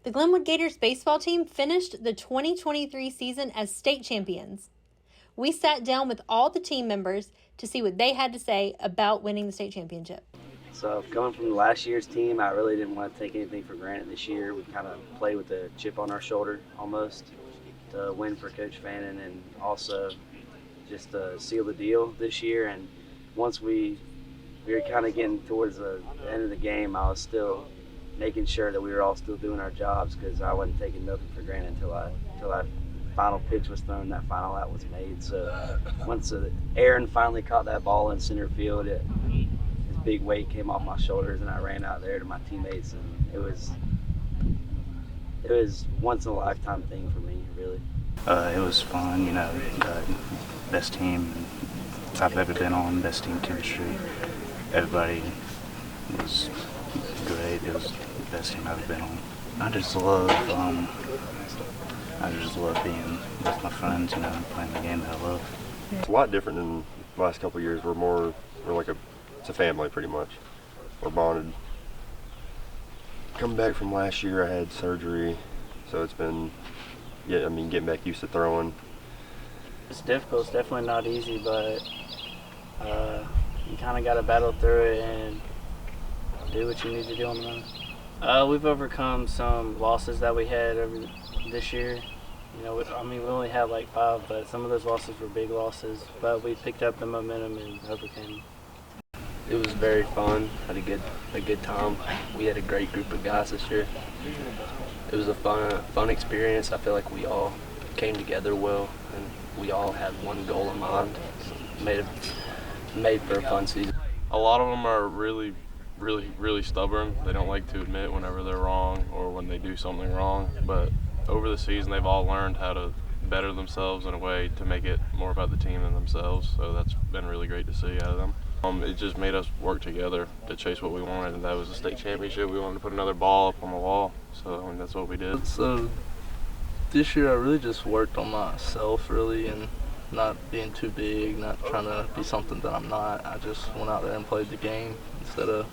The Glenwood Gators baseball team finished the 2023 season as state champions. We sat down with all the team members to see what they had to say about winning the state championship. So coming from last year's team, I really didn't want to take anything for granted this year. We kind of played with a chip on our shoulder almost to win for Coach Fannin and also just to seal the deal this year. And once we were kind of getting towards the end of the game, I was still making sure that we were all still doing our jobs because I wasn't taking nothing for granted until I final pitch was thrown, that final out was made. So once Aaron finally caught that ball in center field, his big weight came off my shoulders, and I ran out there to my teammates, and it was once in a lifetime thing for me, really. It was fun, best team I've ever been on, best team chemistry. Everybody was great. It was the best team I've ever been on. I just love being with my friends, playing the game that I love. It's a lot different than the last couple of years. It's a family pretty much. We're bonded. Coming back from last year, I had surgery, so it's been, getting back used to throwing. It's difficult. It's definitely not easy, but you kind of got to battle through it and do what you need to do on the mound. We've overcome some losses that we had this year. We only had like 5, but some of those losses were big losses. But we picked up the momentum and overcame. It was very fun. Had a good time. We had a great group of guys this year. It was a fun experience. I feel like we all came together well, and we all had one goal in mind. Made for a fun season. A lot of them are really, really stubborn. They don't like to admit whenever they're wrong or when they do something wrong. But over the season, they've all learned how to better themselves in a way to make it more about the team than themselves. So that's been really great to see out of them. It just made us work together to chase what we wanted, and that was the state championship. We wanted to put another ball up on the wall, so that's what we did. So this year I really just worked on myself, really, and not being too big, not trying to be something that I'm not. I just went out there and played the game. Instead of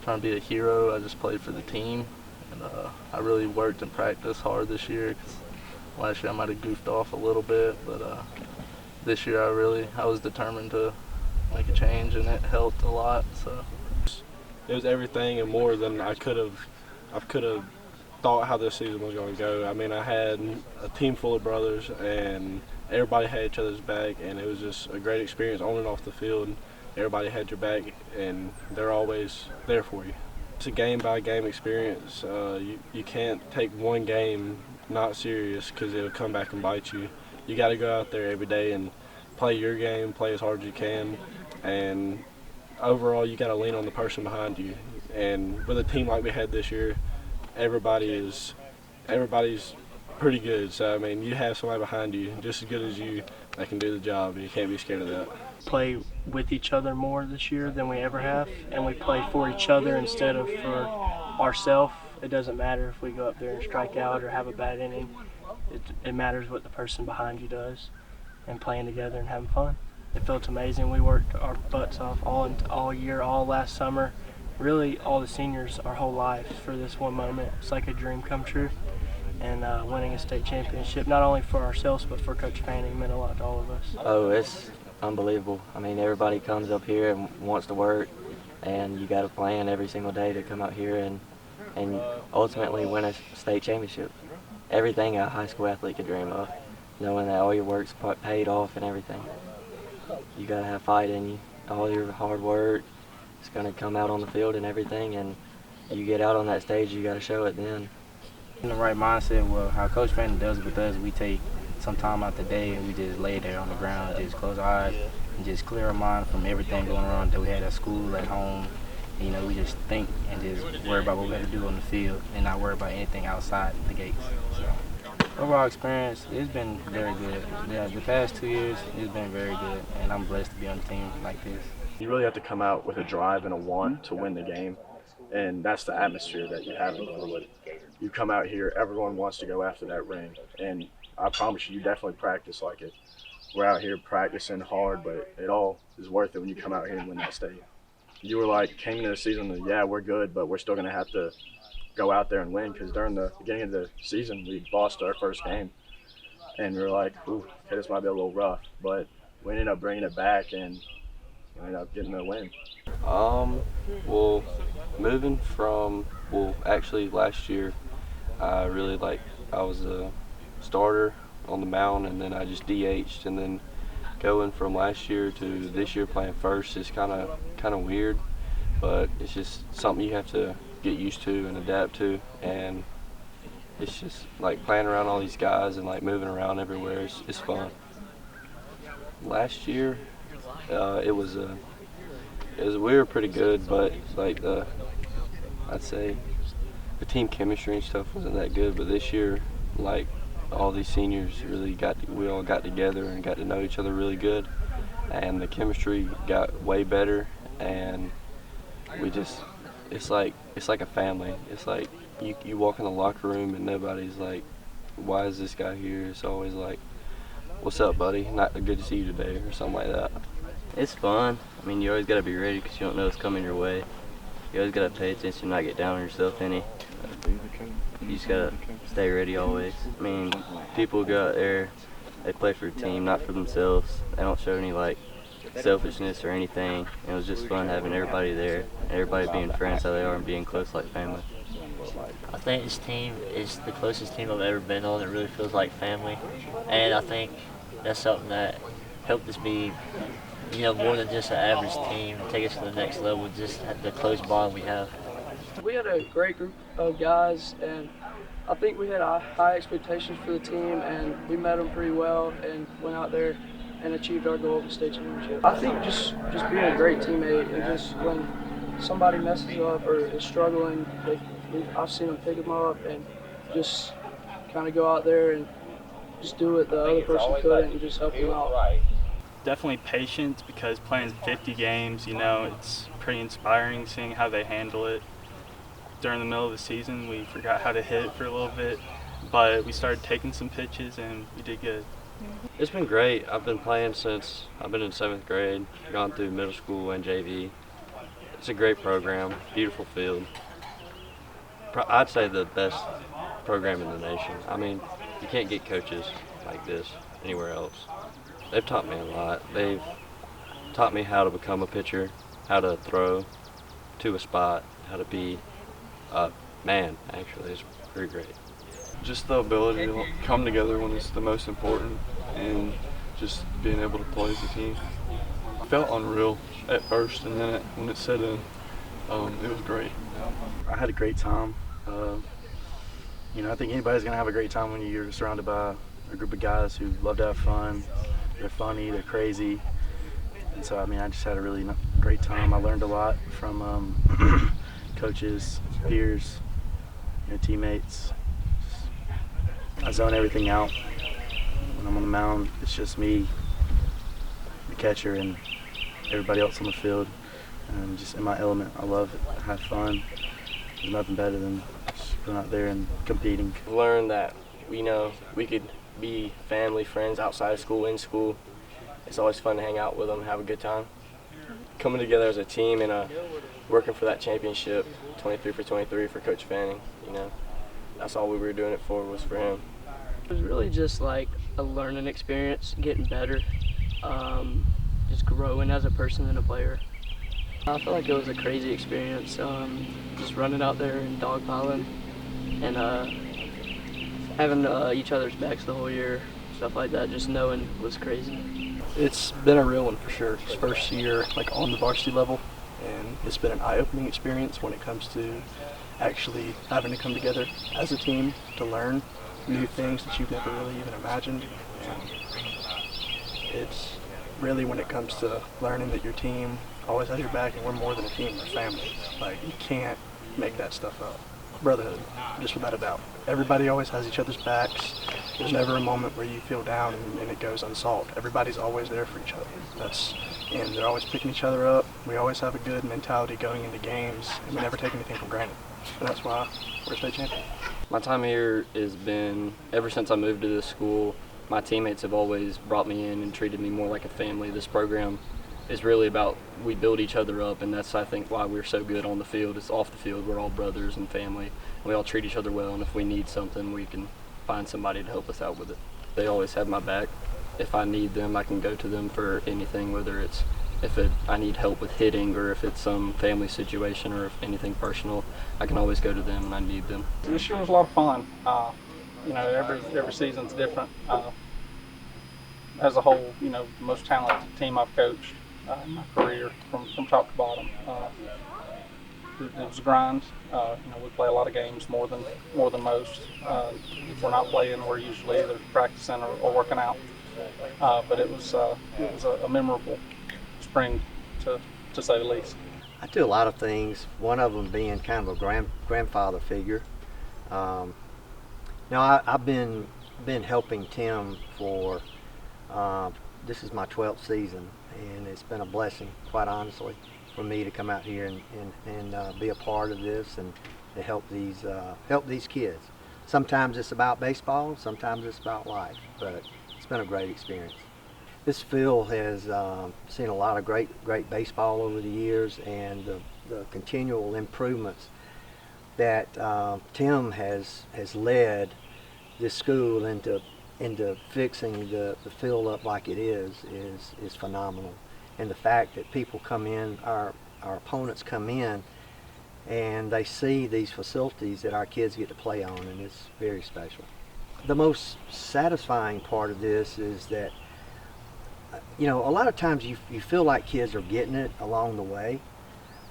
trying to be a hero, I just played for the team. And I really worked and practiced hard this year, because last year I might have goofed off a little bit, but this year I was determined to make a change, and it helped a lot. So it was everything and more than I could have thought how this season was going to go. I had a team full of brothers, and everybody had each other's back, and it was just a great experience on and off the field. Everybody had your back, and they're always there for you. It's a game-by-game experience. You can't take one game not serious, because it'll come back and bite you. You got to go out there every day and play your game, play as hard as you can, and overall you got to lean on the person behind you. And with a team like we had this year, everybody's pretty good. So you have somebody behind you just as good as you that can do the job, and you can't be scared of that. Play with each other more this year than we ever have, and we play for each other instead of for ourselves. It doesn't matter if we go up there and strike out or have a bad inning. It matters what the person behind you does, and playing together and having fun. It felt amazing. We worked our butts off all year, all last summer, really all the seniors our whole life for this one moment. It's like a dream come true, and winning a state championship, not only for ourselves but for Coach Fanning, meant a lot to all of us. Oh, it's unbelievable. Everybody comes up here and wants to work, and you got a plan every single day to come out here and ultimately win a state championship. Everything a high school athlete could dream of, knowing that all your work's paid off and everything. You got to have fight in you. All your hard work is going to come out on the field and everything, and you get out on that stage, you got to show it then. In the right mindset, well, how Coach Fanning does it with us, we take some time out the day and we just lay there on the ground, just close our eyes and just clear our mind from everything going on that we had at school, at home. We just think and just worry about what we got to do on the field and not worry about anything outside the gates. So, overall experience, it's been very good. The past 2 years, it's been very good, and I'm blessed to be on a team like this. You really have to come out with a drive and a want to win the game, and that's the atmosphere that you have in Glenwood. You come out here, everyone wants to go after that ring, and I promise you definitely practice like it. We're out here practicing hard, but it all is worth it when you come out here and win that state. You were came into the season and, yeah, we're good, but we're still going to have to go out there and win, because during the beginning of the season we lost our first game, and we were like, ooh, okay, this might be a little rough, but we ended up bringing it back and ended up getting the win. Well, moving from, actually last year, I was a starter on the mound, and then I just DH'd, and then going from last year to this year playing first is kind of weird, but it's just something you have to get used to and adapt to, and it's just like playing around all these guys and like moving around everywhere is fun. Last year, we were pretty good, but like I'd say the team chemistry and stuff wasn't that good. But this year, like all these seniors we all got together and got to know each other really good, and the chemistry got way better, and it's like a family. It's like you walk in the locker room and nobody's like, why is this guy here? It's always like, what's up, buddy? Not good to see you today, or something like that. It's fun. I mean, you always got to be ready because you don't know what's coming your way. You always got to pay attention, not get down on yourself any. You just got to stay ready always. I mean, people go out there, they play for a team, not for themselves. They don't show any like selfishness or anything. It was just fun having everybody there, everybody being friends how they are and being close like family. I think this team is the closest team I've ever been on. It really feels like family, and I think that's something that helped us be, more than just an average team, take us to the next level, just the close bond we have. We had a great group of guys, and I think we had high expectations for the team, and we met them pretty well and went out there and achieved our goal of the state championship. I think just being a great teammate, and just when somebody messes up or is struggling, I've seen them pick them up and just kind of go out there and just do what the other person couldn't and just help them out. Definitely patience, because playing 50 games, it's pretty inspiring seeing how they handle it. During the middle of the season, we forgot how to hit for a little bit, but we started taking some pitches and we did good. It's been great. I've been playing since I've been in 7th grade, gone through middle school and JV. It's a great program, beautiful field. I'd say the best program in the nation. I mean, you can't get coaches like this anywhere else. They've taught me a lot. They've taught me how to become a pitcher, how to throw to a spot, how to be a man, actually. It's pretty great. Just the ability to come together when it's the most important, and just being able to play as a team. It felt unreal at first, and then when it set in, it was great. I had a great time. I think anybody's going to have a great time when you're surrounded by a group of guys who love to have fun. They're funny, they're crazy. And so, I just had a really great time. I learned a lot from coaches, peers, teammates. I zone everything out. When I'm on the mound, it's just me, the catcher, and everybody else on the field. And I'm just in my element. I love it. I have fun. There's nothing better than just going out there and competing. Learn that we could be family, friends outside of school, in school. It's always fun to hang out with them and have a good time. Coming together as a team and working for that championship, 23 for 23 for Coach Fanning, that's all we were doing it for, was for him. It was really just like a learning experience, getting better, just growing as a person and a player. I feel like it was a crazy experience, just running out there and dogpiling and having each other's backs the whole year, stuff like that, just knowing was crazy. It's been a real one for sure. It's first year on the varsity level, and it's been an eye-opening experience when it comes to actually having to come together as a team to learn new things that you've never really even imagined. And it's really when it comes to learning that your team always has your back, and we're more than a team, we're family. Like, you can't make that stuff up. Brotherhood, just without a doubt. Everybody always has each other's backs. There's never a moment where you feel down and it goes unsolved. Everybody's always there for each other. And they're always picking each other up. We always have a good mentality going into games, and we never take anything for granted. And that's why we're a state champion. My time here has been, ever since I moved to this school, my teammates have always brought me in and treated me more like a family. This program it's really about we build each other up, and that's I think why we're so good on the field. It's off the field. We're all brothers and family. We all treat each other well, and if we need something, we can find somebody to help us out with it. They always have my back. If I need them, I can go to them for anything, whether it's I need help with hitting or if it's some family situation or if anything personal, I can always go to them when I need them. This year was a lot of fun. Every season's different. As a whole, the most talented team I've coached in my career from top to bottom. It was a grind. We play a lot of games more than most. If we're not playing, we're usually either practicing or working out. But it was a memorable spring, to say the least. I do a lot of things. One of them being kind of a grandfather figure. I've been helping Tim for this is my 12th season, and it's been a blessing, quite honestly, for me to come out here and be a part of this and to help these kids. Sometimes it's about baseball, sometimes it's about life, but it's been a great experience. This field has seen a lot of great baseball over the years, and the continual improvements that Tim has led this school into fixing the field up like it is phenomenal. And the fact that people come in, our opponents come in, and they see these facilities that our kids get to play on, and it's very special. The most satisfying part of this is that a lot of times you feel like kids are getting it along the way,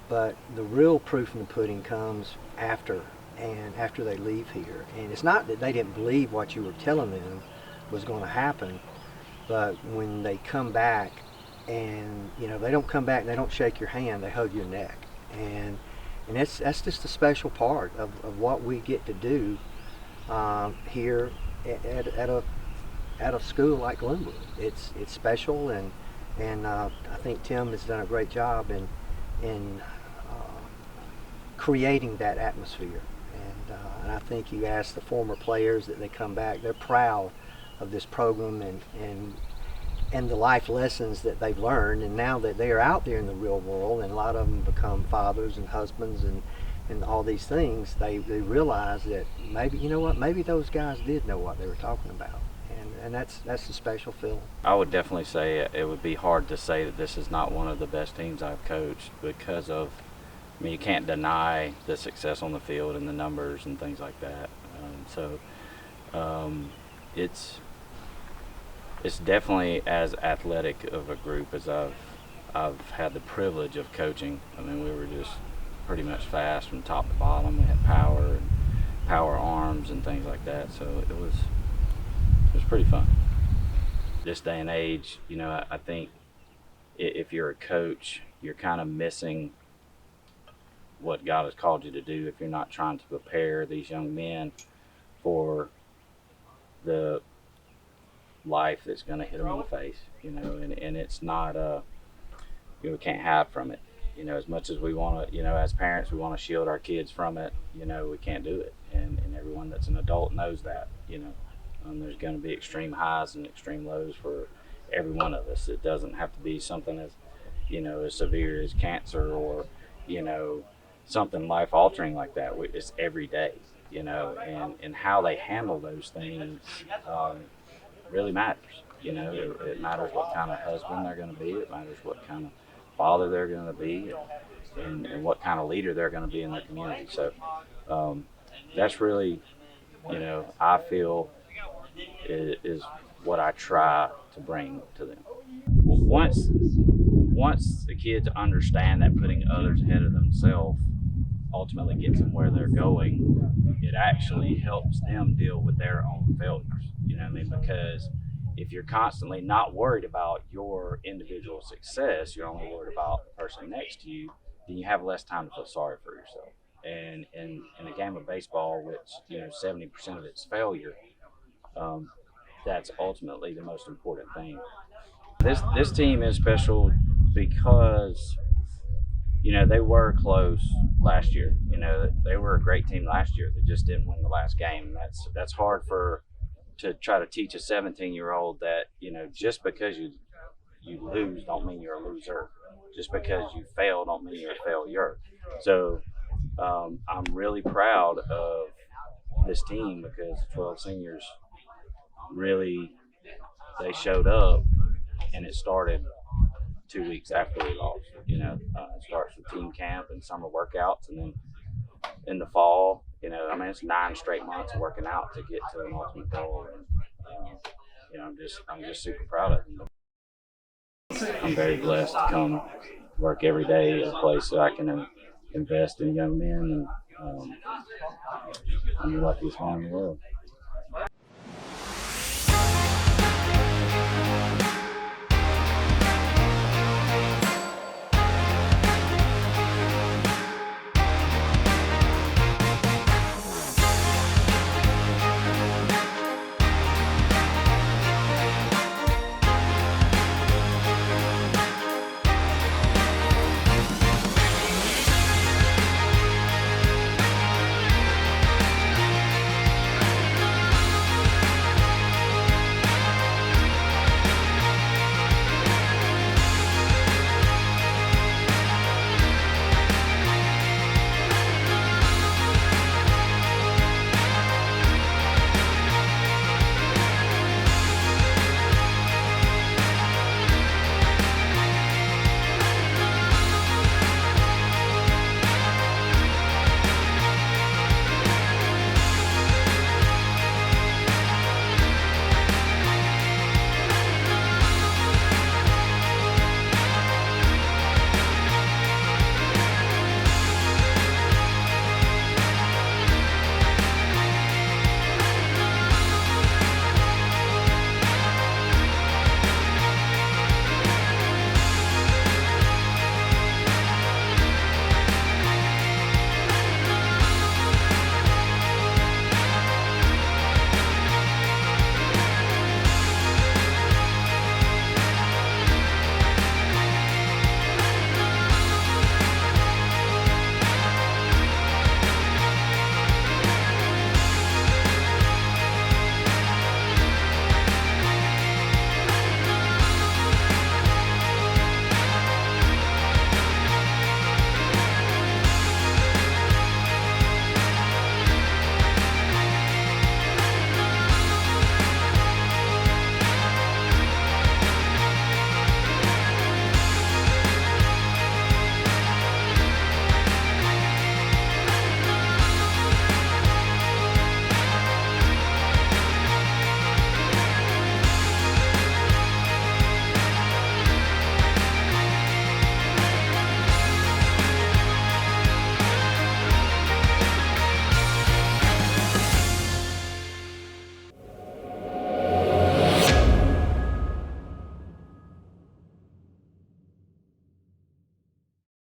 but the real proof in the pudding comes after they leave here. And it's not that they didn't believe what you were telling them was going to happen, but when they come back and they don't come back and they don't shake your hand, they hug your neck, and that's just a special part of what we get to do here at a school like Glenwood. It's special, and I think Tim has done a great job in creating that atmosphere. And I think you ask the former players that they come back, they're proud of this program and the life lessons that they've learned. And now that they are out there in the real world, and a lot of them become fathers and husbands and all these things, they realize that maybe those guys did know what they were talking about. And that's a special feeling. I would definitely say it would be hard to say that this is not one of the best teams I've coached because of, you can't deny the success on the field and the numbers and things like that. It's definitely as athletic of a group as I've had the privilege of coaching. We were just pretty much fast from top to bottom. We had power arms and things like that. So it was pretty fun. This day and age, I think if you're a coach, you're kind of missing what God has called you to do if you're not trying to prepare these young men for the life that's going to hit them in the face, and it's not we can't hide from it, as much as we want to, as parents we want to shield our kids from it, we can't do it, and everyone that's an adult knows that, there's going to be extreme highs and extreme lows for every one of us. It doesn't have to be something as as severe as cancer or something life altering like that. It's every day, and how they handle those things really matters. It matters what kind of husband they're going to be. It matters what kind of father they're going to be, and what kind of leader they're going to be in the community. So that's really, I feel is what I try to bring to them. Once the kids understand that putting others ahead of themselves ultimately gets them where they're going, it actually helps them deal with their own failures. Because if you're constantly not worried about your individual success, you're only worried about the person next to you, then you have less time to feel sorry for yourself. And in a game of baseball, which 70% of it's failure, that's ultimately the most important thing. This team is special because they were close last year. They were a great team last year. They just didn't win the last game. That's hard to try to teach a 17-year-old that just because you lose don't mean you're a loser. Just because you fail don't mean you're a failure. So I'm really proud of this team because the 12 seniors really, they showed up, and it started 2 weeks after we lost. It starts with team camp and summer workouts, and then in the fall, it's 9 straight months of working out to get to an ultimate goal. And, I'm just super proud of them. I'm very blessed to come work every day at a place that I can invest in young men, and I'm the luckiest man in the world.